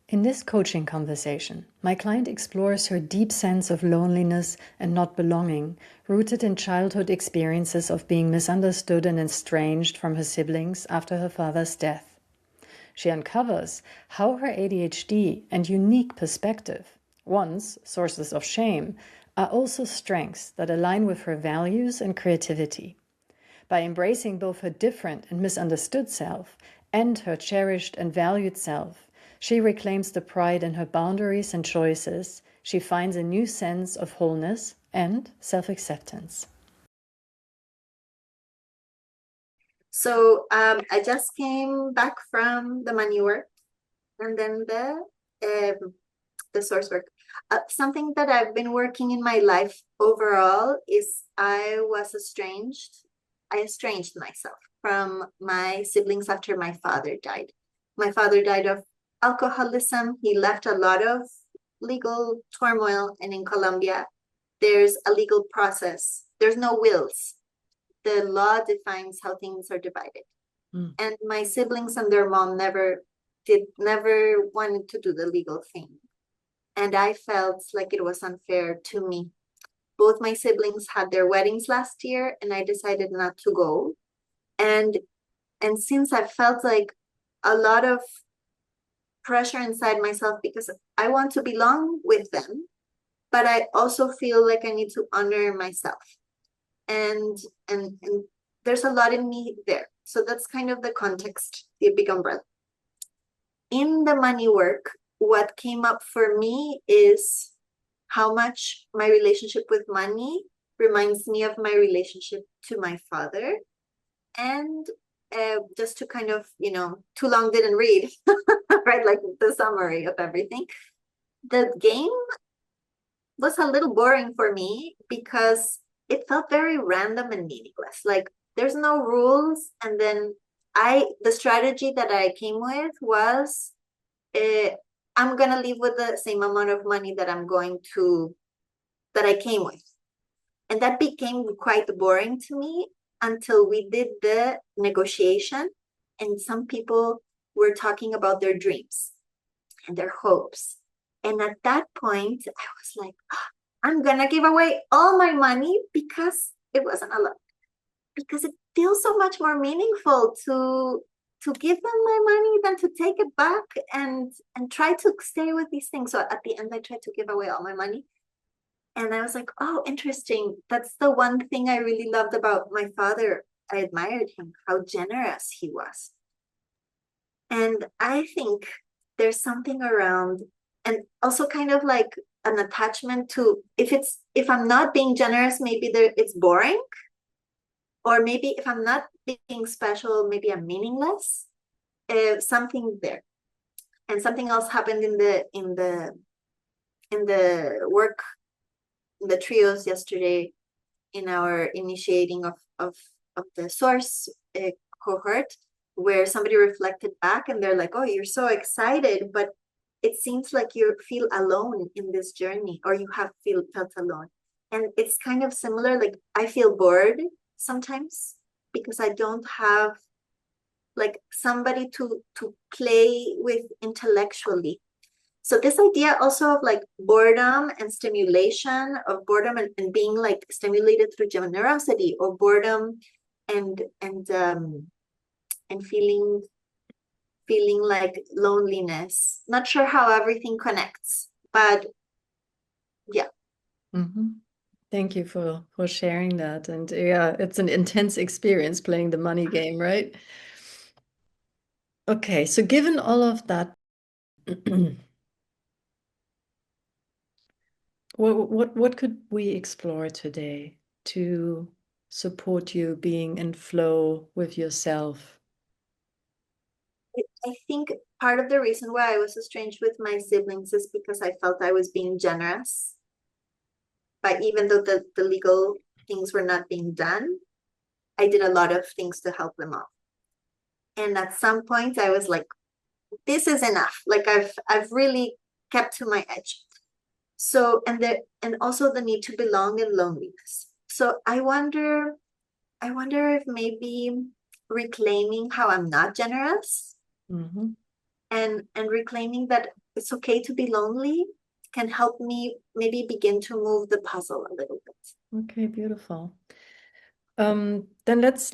In this coaching conversation, my client explores her deep sense of loneliness and not belonging, rooted in childhood experiences of being misunderstood and estranged from her siblings after her father's death. She uncovers how her ADHD and unique perspective, once sources of shame, are also strengths that align with her values and creativity. By embracing both her different and misunderstood self and her cherished and valued self, she reclaims the pride in her boundaries and choices. She finds a new sense of wholeness and self-acceptance. So I just came back from the money work and then the source work. Something that I've been working in my life overall is I estranged myself from my siblings after my father died. My father died of alcoholism. He left a lot of legal turmoil, and in Colombia, there's a legal process. There's no wills. The law defines how things are divided. And my siblings and their mom never wanted to do the legal thing. And I felt like it was unfair to me. Both my siblings had their weddings last year, and I decided not to go. And since I felt like a lot of pressure inside myself because I want to belong with them, but I also feel like I need to honor myself. And there's a lot in me there. So that's kind of the context, the big umbrella. In the money work, what came up for me is how much my relationship with money reminds me of my relationship to my father. And just to kind of, too long didn't read, right? Like the summary of everything. The game was a little boring for me because it felt very random and meaningless. Like there's no rules. And then the strategy that I came with was I'm gonna leave with the same amount of money that I came with. And that became quite boring to me until we did the negotiation, and some people were talking about their dreams and their hopes. And at that point, I was like, I'm gonna give away all my money because it wasn't a lot. Because it feels so much more meaningful to give them my money than to take it back and try to stay with these things. So at the end, I tried to give away all my money. And I was like, oh, interesting. That's the one thing I really loved about my father. I admired him, how generous he was. And I think there's something around, and also kind of like an attachment to if I'm not being generous, maybe it's boring. Or maybe if I'm not being special, maybe I'm meaningless. Something there. And something else happened in the work, in the trios yesterday, in our initiating of the source cohort, where somebody reflected back and they're like, oh, you're so excited, but it seems like you feel alone in this journey, or you have felt alone. And it's kind of similar. Like I feel bored sometimes because I don't have like somebody to play with intellectually. So this idea also of like boredom and stimulation, of boredom and being like stimulated through generosity, or boredom and feeling like loneliness. Not sure how everything connects, but yeah. Mm-hmm. Thank you for sharing that. And yeah, it's an intense experience playing the money game, right? Okay, so given all of that, what could we explore today to support you being in flow with yourself? I think part of the reason why I was estranged with my siblings is because I felt I was being generous. But even though the legal things were not being done, I did a lot of things to help them out. And at some point I was like, this is enough. Like I've really kept to my edge. So and also the need to belong and loneliness. So I wonder if maybe reclaiming how I'm not generous Mm-hmm. and reclaiming that it's okay to be lonely can help me maybe begin to move the puzzle a little bit. Okay, beautiful. Then let's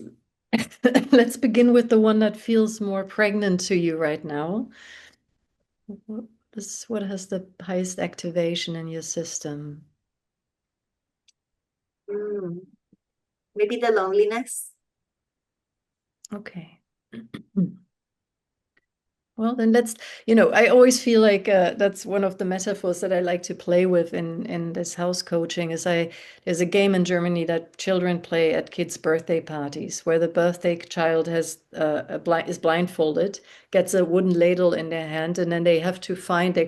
let's begin with the one that feels more pregnant to you right now. What has the highest activation in your system? Maybe the loneliness. Okay. Well, then let's, I always feel like that's one of the metaphors that I like to play with in this house coaching is there's a game in Germany that children play at kids' birthday parties where the birthday child is blindfolded, gets a wooden ladle in their hand, and then they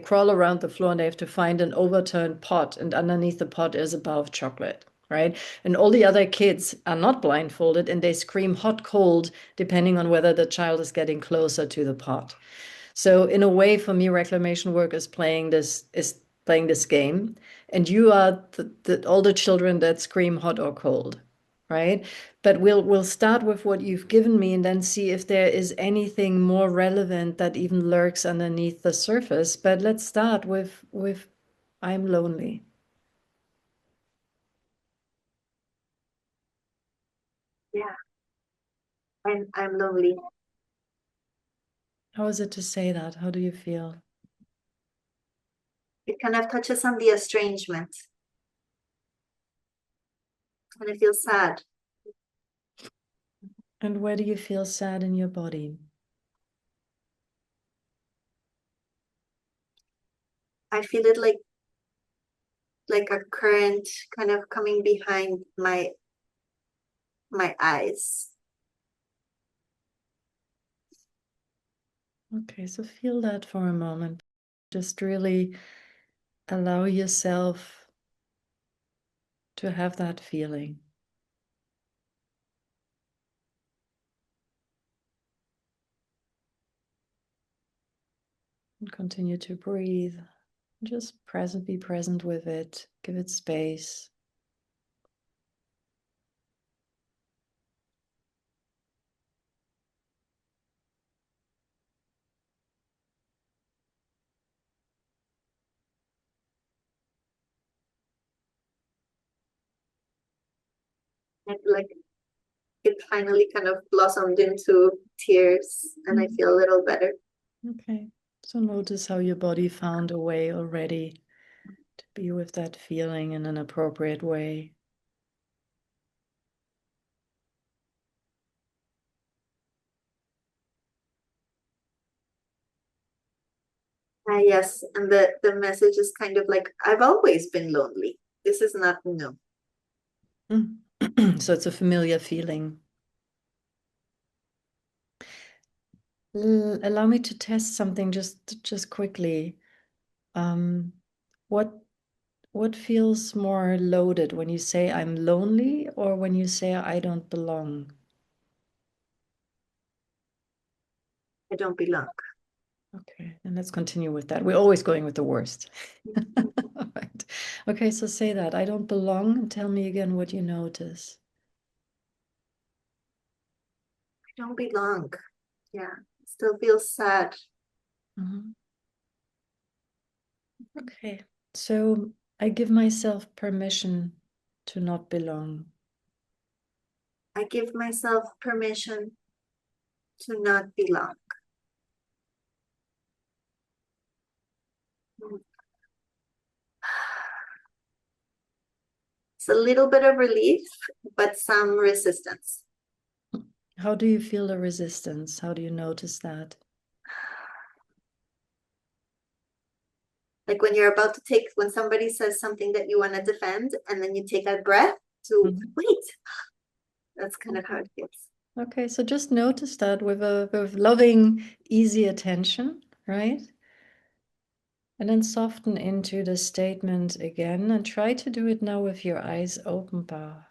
crawl around the floor and they have to find an overturned pot, and underneath the pot is a bar of chocolate. Right. And all the other kids are not blindfolded and they scream hot, cold, depending on whether the child is getting closer to the pot. So in a way, for me, reclamation work is playing this game, and you are all the children that scream hot or cold, right? But we'll start with what you've given me, and then see if there is anything more relevant that even lurks underneath the surface. But let's start with I'm lonely. Yeah, I'm lonely. How is it to say that? How do you feel? It kind of touches on the estrangement, and I feel sad. And where do you feel sad in your body? I feel it like a current kind of coming behind my eyes. Okay, so feel that for a moment. Just really allow yourself to have that feeling. And continue to breathe. Just be present with it. Give it space. And like it finally kind of blossomed into tears, and I feel a little better. Okay. So notice how your body found a way already to be with that feeling in an appropriate way. Yes, and the message is kind of like I've always been lonely. This is not new. So it's a familiar feeling. Allow me to test something just quickly. Um, what what feels more loaded when you say I'm lonely or when you say I don't belong? I don't belong. Okay, and let's continue with that. We're always going with the worst. Right. Okay, so say that. I don't belong, and tell me again what you notice. I don't belong. Yeah, still feel sad. Mhm. Okay, so I give myself permission to not belong. I give myself permission to not belong. It's a little bit of relief, but some resistance. How do you feel the resistance? How do you notice that? Like when somebody says something that you want to defend, and then you take a breath to Mhm. wait. That's kind of how it feels. Okay, so just notice that with loving, easy attention, right? And then soften into the statement again and try to do it now with your eyes open, Pa.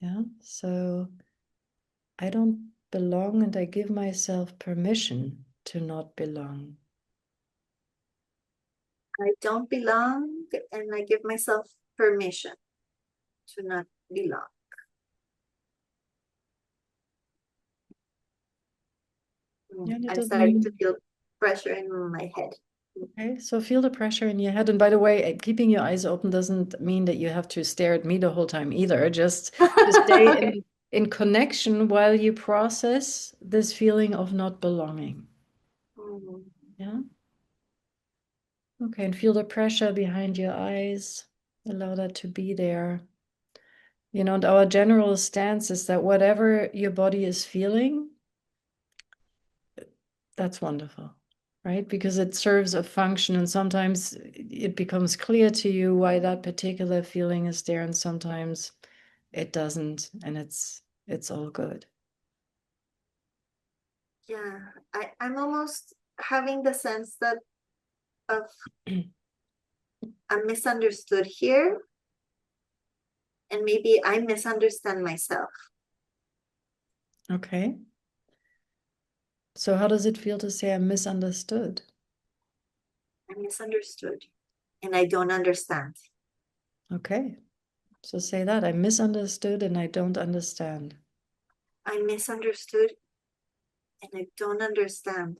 Yeah, so I don't belong and I give myself permission to not belong. I don't belong, and I give myself permission to not belong. Yeah, and it I'm doesn't starting to mean, feel pressure in my head. Okay, so feel the pressure in your head. And by the way, keeping your eyes open doesn't mean that you have to stare at me the whole time either. Just to stay Okay. in connection while you process this feeling of not belonging. Mm. Yeah. Okay, and feel the pressure behind your eyes. Allow that to be there. And our general stance is that whatever your body is feeling, that's wonderful, right? Because it serves a function, and sometimes it becomes clear to you why that particular feeling is there, and sometimes it doesn't, and it's all good. Yeah, I'm almost having the sense that of I'm misunderstood here, and maybe I misunderstand myself. Okay. So how does it feel to say I'm misunderstood? I'm misunderstood, and I don't understand. Okay. So say that I'm misunderstood and I don't understand. I'm misunderstood, and I don't understand.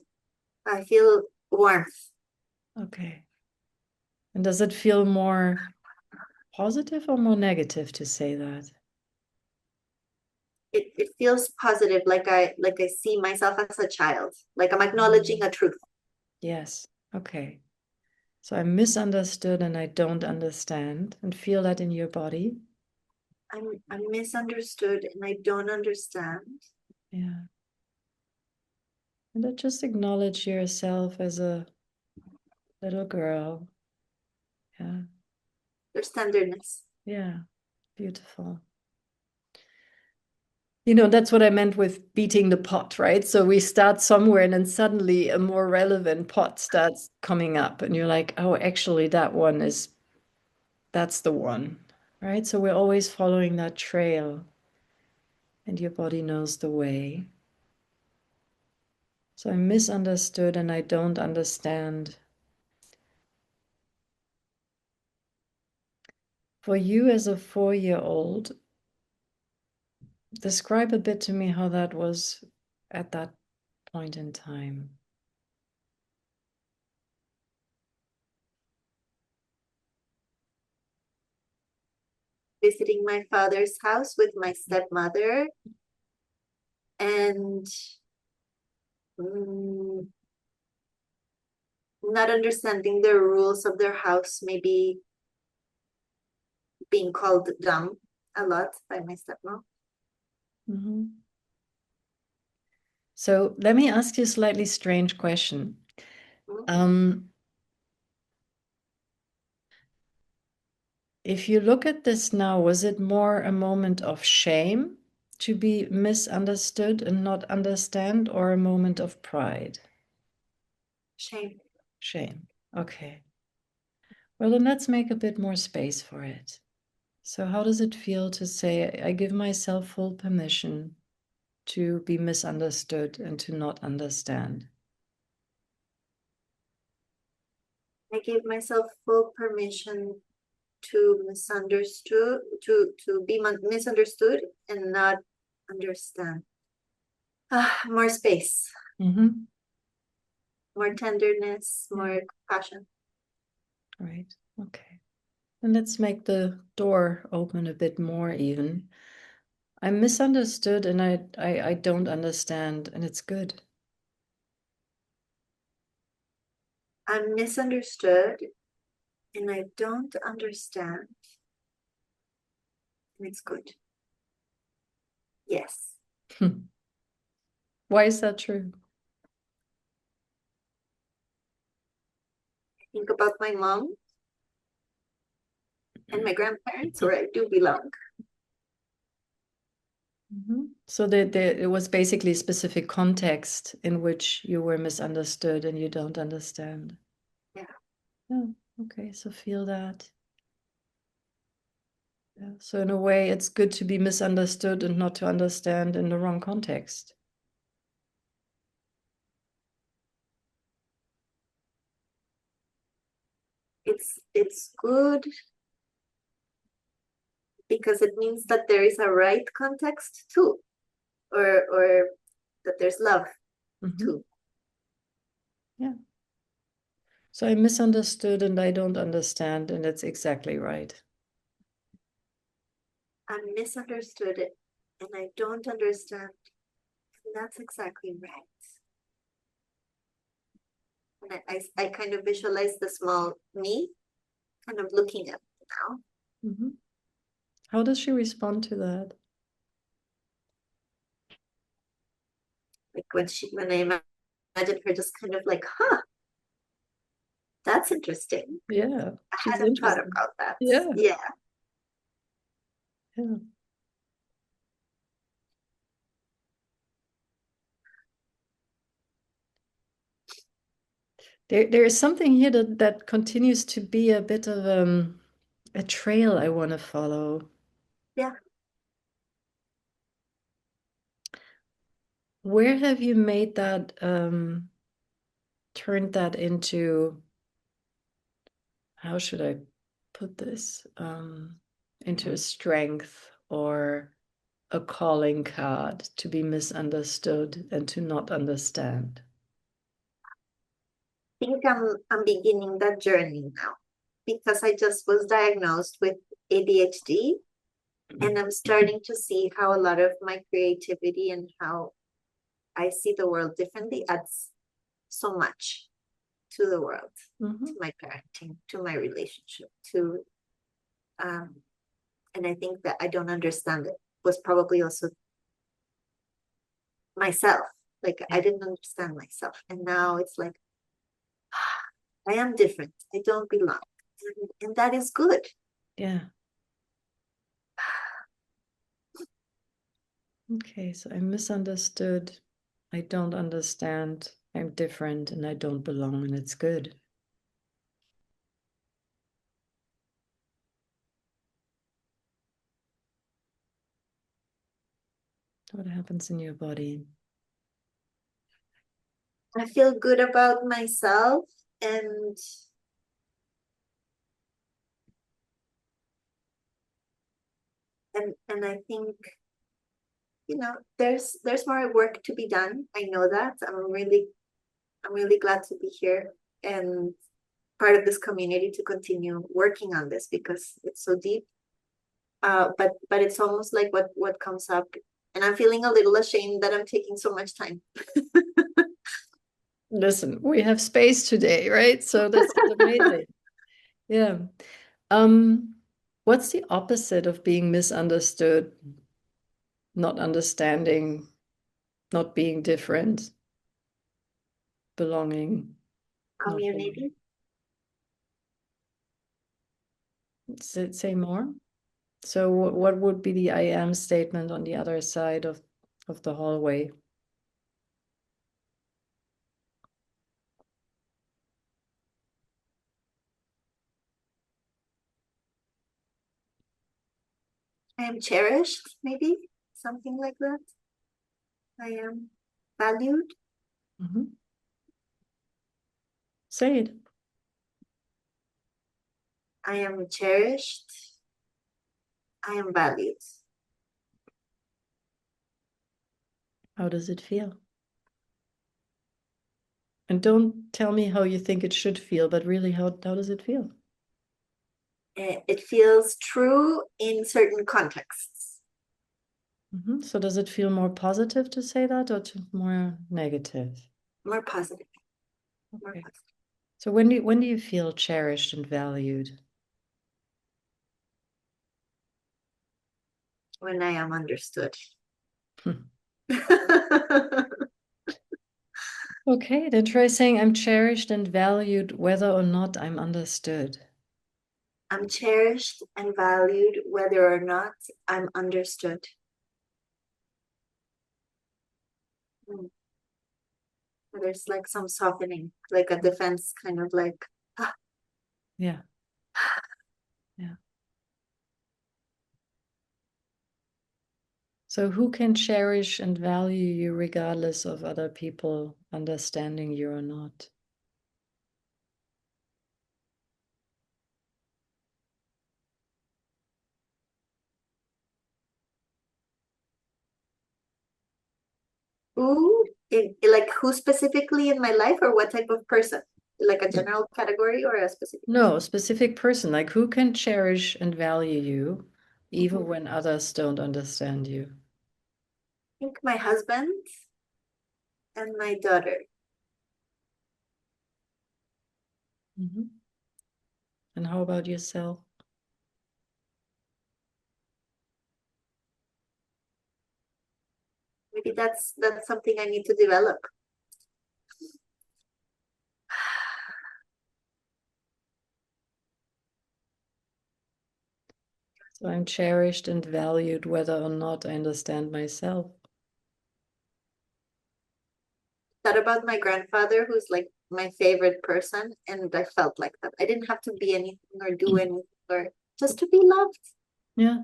I feel warmth. Okay. And does it feel more positive or more negative to say that? It feels positive, like I see myself as a child, like I'm acknowledging a truth. Yes. Okay. So I'm misunderstood and I don't understand, and feel that in your body. I'm misunderstood and I don't understand. Yeah. And then just acknowledge yourself as a little girl. Yeah. There's tenderness. Yeah. Beautiful. That's what I meant with beating the pot, right? So we start somewhere and then suddenly a more relevant pot starts coming up, and you're like, oh, actually, that's the one, right? So we're always following that trail, and your body knows the way. So I'm misunderstood and I don't understand. For you as a 4-year-old, describe a bit to me how that was at that point in time. Visiting my father's house with my stepmother, and mm, not understanding the rules of their house, maybe being called dumb a lot by my stepmom. Mhm. So let me ask you a slightly strange question. Mm. If you look at this now, was it more a moment of shame to be misunderstood and not understand, or a moment of pride? Shame. Shame. Okay. Well, then let's make a bit more space for it. So how does it feel to say, I give myself full permission to be misunderstood and to not understand? I give myself full permission to misunderstood, to be misunderstood and not understand. More space, Mm-hmm. more tenderness, more compassion. Right. Okay. And let's make the door open a bit more even. I'm misunderstood and I don't understand, and it's good. I'm misunderstood and I don't understand, and it's good. Yes. Why is that true? Think about my mom and my grandparents, where I do belong. Mm-hmm. So it was basically a specific context in which you were misunderstood and you don't understand. Yeah. Oh, okay. So feel that. Yeah. So in a way, it's good to be misunderstood and not to understand in the wrong context. It's good because it means that there is a right context too, or that there's love Mm-hmm. too. Yeah. So I misunderstood and I don't understand, and that's exactly right. I'm misunderstood and I don't understand. And that's exactly right. And I kind of visualize the small me kind of looking at me now. Mm-hmm. How does she respond to that? Like when I imagine her just kind of like, huh, that's interesting. Yeah, I she's hadn't thought interesting. about that. Yeah, Yeah. yeah. There is something here that continues to be a bit of a trail I want to follow. Yeah. Where have you made that, turned that into, how should I put this? Into a strength or a calling card to be misunderstood and to not understand. I think I'm beginning that journey now because I just was diagnosed with ADHD and I'm starting to see how a lot of my creativity and how I see the world differently adds so much to the world, to Mhm. my parenting, to my relationship, to um and I think that I don't understand it was probably also myself. Like I Yeah. didn't understand myself. And now it's like I am different. I don't belong. And that is good. Yeah. Okay, so I misunderstood. I don't understand. I'm different and I don't belong, and it's good. What happens in your body? I feel good about myself and and I think there's more work to be done. I know that. I'm really glad to be here and part of this community to continue working on this because it's so deep. But it's almost like what comes up, and I'm feeling a little ashamed that I'm taking so much time. Listen, we have space today, right? So this is amazing. Yeah. Um, what's the opposite of being misunderstood, not understanding, not being different, belonging, not belonging? Community. Say more. So what would be the I am statement on the other side of the hallway? I am cherished, maybe something like that. I am valued. Mhm. Say it. I am cherished. I am valued. How does it feel? And don't tell me how you think it should feel, but really, how does it feel? It feels true in certain contexts. So does it feel more positive to say that or more negative? More positive. More Okay. positive. So when do you feel cherished and valued? When I am understood. Hmm. Okay, then try saying I'm cherished and valued whether or not I'm understood. I'm cherished and valued whether or not I'm understood. Mm. There's like some softening, like a defense kind of like, ah, Yeah, yeah. So who can cherish and value you regardless of other people understanding you or not? ooh, Like who specifically in my life or what type of person? Like a general category or a specific person? No, specific person, like who can cherish and value you even Mhm. when others don't understand you? I think my husband and my daughter. Mhm. And how about yourself? Maybe that's something I need to develop. So I'm cherished and valued whether or not I understand myself. Thought about my grandfather, who's like my favorite person, and I felt like that. I didn't have to be anything or do anything or just to be loved. Yeah,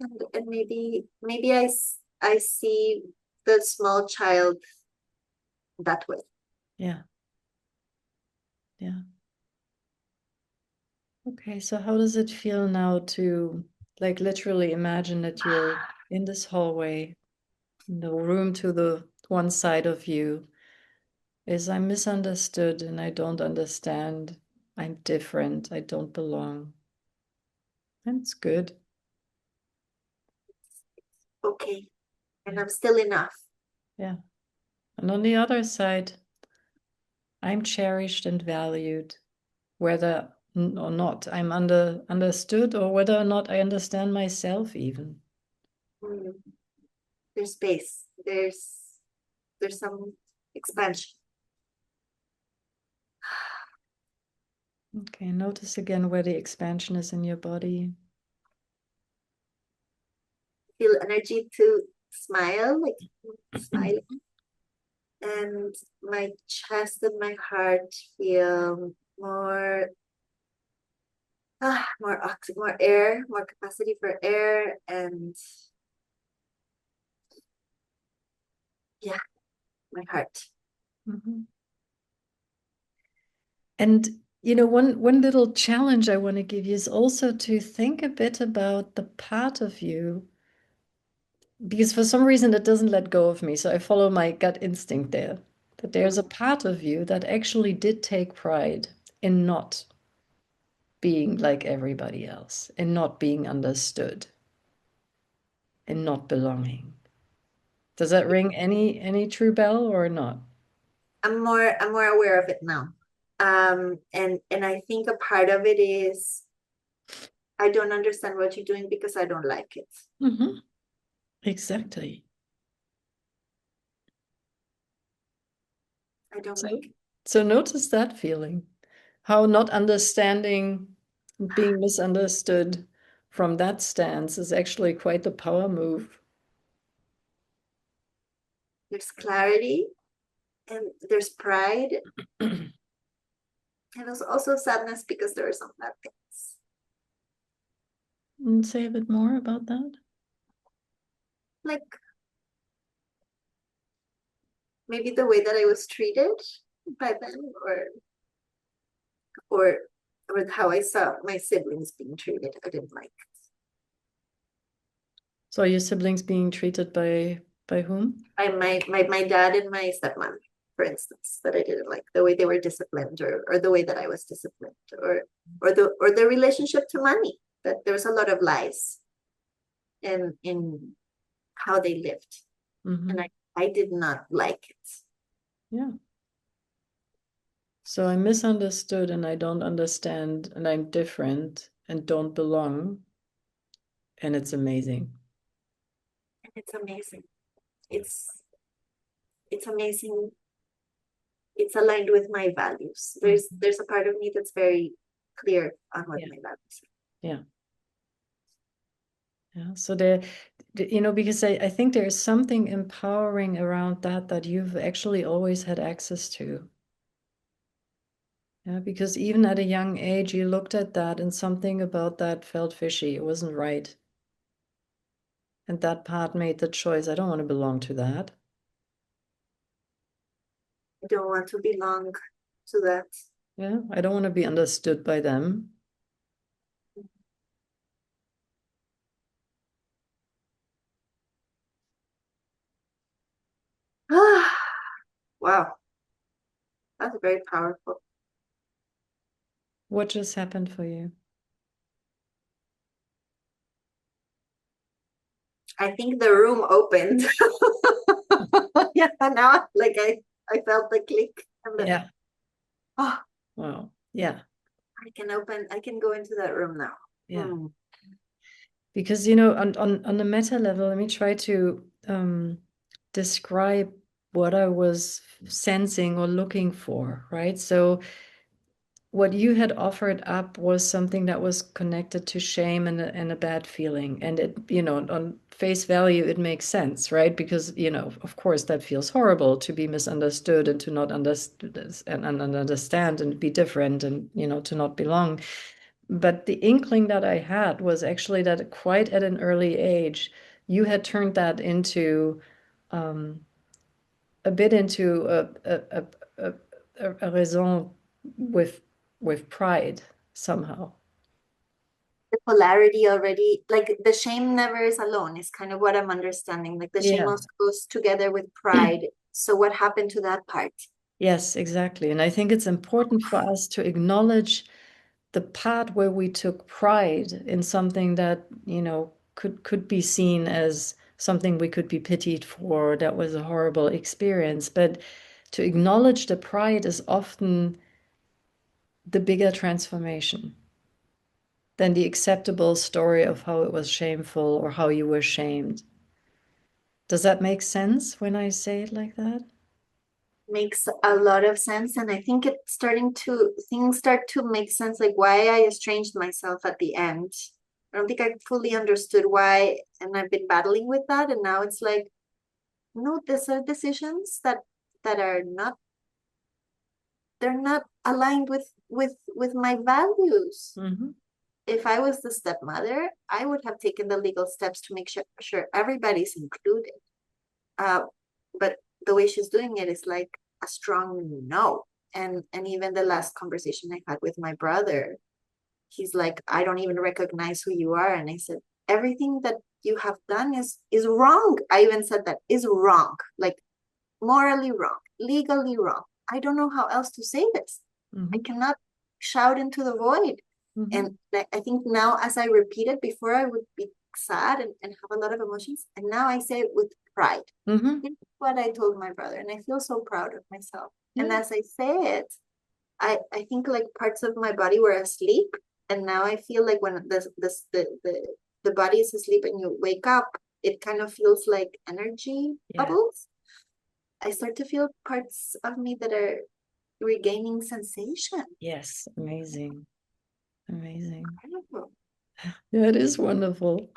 And maybe I see the small child that way. yeah, yeah. Okay, so how does it feel now to like literally imagine that you're in this hallway, the room to the one side of you is I'm misunderstood and I don't understand. I'm different. I don't belong. That's good. Okay, and Yeah. I'm still enough. Yeah. And on the other side, I'm cherished and valued, whether or not I'm understood or whether or not I understand myself even. Mm, there's space. There's some expansion. Okay, notice again where the expansion is in your body. Feel energy to smile, like smiling, and my chest and my heart feel more air, more capacity for air, and yeah, my heart. Mhm. And one little challenge I want to give you is also to think a bit about the part of you, because for some reason it doesn't let go of me. So I follow my gut instinct there, that there's a part of you that actually did take pride in not being like everybody else, in not being understood, in not belonging. Does that ring any true bell or not? I'm more aware of it now. And I think a part of it is I don't understand what you're doing because I don't like it. Mm-hmm. Exactly. I don't So, like it. so notice that feeling, how not understanding, being misunderstood from that stance is actually quite the power move. There's clarity and there's pride, And and there's also sadness because there are some bad things. say a bit more about that. Like maybe the way that I was treated by them or or how I saw my siblings being treated. I didn't like. So are your siblings being treated by whom? My dad and my stepmom, for instance, that I didn't like the way they were disciplined or the way that I was disciplined or the relationship to money, that there was a lot of lies in how they lived. And Mm-hmm. I did not like it. Yeah. So I'm misunderstood and I don't understand and I'm different and don't belong. And it's amazing. And it's amazing. It's it's amazing. It's aligned with my values. Mhm. There's a part of me that's very clear on what Yeah. my values Yeah. Yeah. So because I think there's something empowering around that you've actually always had access to. Yeah, because even at a young age, you looked at that and something about that felt fishy. It wasn't right. And that part made the choice. I don't want to belong to that. are. I don't want to belong to that. Yeah, I don't want to be understood by them. Wow, that's very powerful. What just happened for you? I think the room opened. Yeah, now like I felt the click and the Yeah. oh, Wow. Yeah. I can go into that room now. Yeah. Hmm. Because, you know, on the meta level, let me try to describe what I was sensing or looking for, right? So what you had offered up was something that was connected to shame and a bad feeling. And it, you know, on face value, it makes sense, right? Because, you know, of course, that feels horrible to be misunderstood and to not understand and understand and be different and, you know, to not belong. But the inkling that I had was actually that quite at an early age, you had turned that into um, a bit into a raison with pride somehow. The polarity already, like the shame never is alone, is kind of what I'm understanding. Like the shame Yeah. also goes together with pride. So what happened to that part? Yes, exactly. And I think it's important for us to acknowledge the part where we took pride in something that, you know, could be seen as something we could be pitied for, that was a horrible experience. But to acknowledge the pride is often the bigger transformation than the acceptable story of how it was shameful or how you were shamed. Does that make sense when I say it like that? Makes a lot of sense. And I think it's starting to, things start to make sense, like why I estranged myself at the end. I don't think I fully understood why, and I've been battling with that. And now it's like, no, these are decisions that are not, they're not aligned with my values. Mm-hmm. If I was the stepmother, I would have taken the legal steps to make sure everybody's included. Uh, but the way she's doing it is like a strong no. And even the last conversation I had with my brother, he's like, I don't even recognize who you are. And I said, everything that you have done is wrong. I even said that is wrong, like morally wrong, legally wrong. I don't know how else to say this. I Mm-hmm. cannot shout into the void. Mm-hmm. And I think now, as I repeat it, before I would be sad and have a lot of emotions, and now I say it with pride. Mm-hmm. This is what I told my brother, and I feel so proud of myself. And Yeah. as I say it, I think like parts of my body were asleep, and now I feel like when the body is asleep and you wake up, it kind of feels like energy Yeah. bubbles. I start to feel parts of me that are regaining sensation. Yes. Amazing. Amazing. Incredible. Yeah, it is wonderful.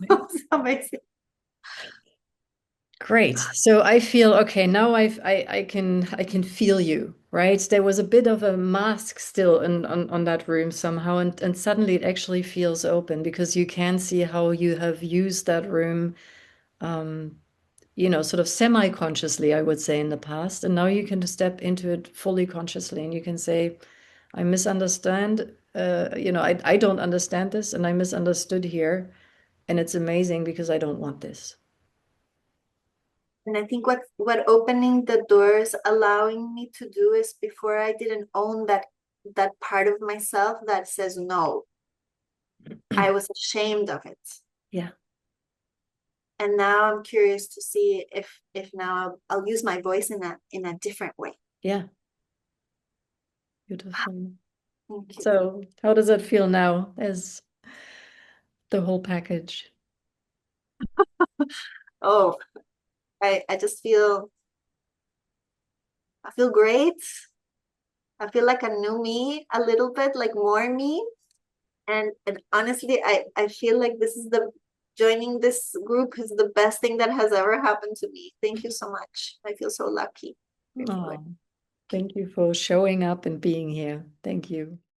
It's amazing. Great. So I feel okay, now I can feel you, right? There was a bit of a mask still on that room somehow, and suddenly it actually feels open because you can see how you have used that room, you know, sort of semi-consciously, I would say, in the past. And now you can step into it fully consciously and you can say, I misunderstand, you know, I don't understand this and I misunderstood here. And it's amazing because I don't want this. And I think what opening the doors allowing me to do is before I didn't own that part of myself that says no. I was ashamed of it. Yeah. And now I'm curious to see if now I'll use my voice in a different way. Yeah. Beautiful. Thank you. So, how does it feel now as the whole package? Oh, I just I feel great. I feel like a new me, a little bit like more me. And honestly, I feel like this is the joining this group is the best thing that has ever happened to me. Thank you so much. I feel so lucky. I feel like Oh, thank you for showing up and being here. Thank you.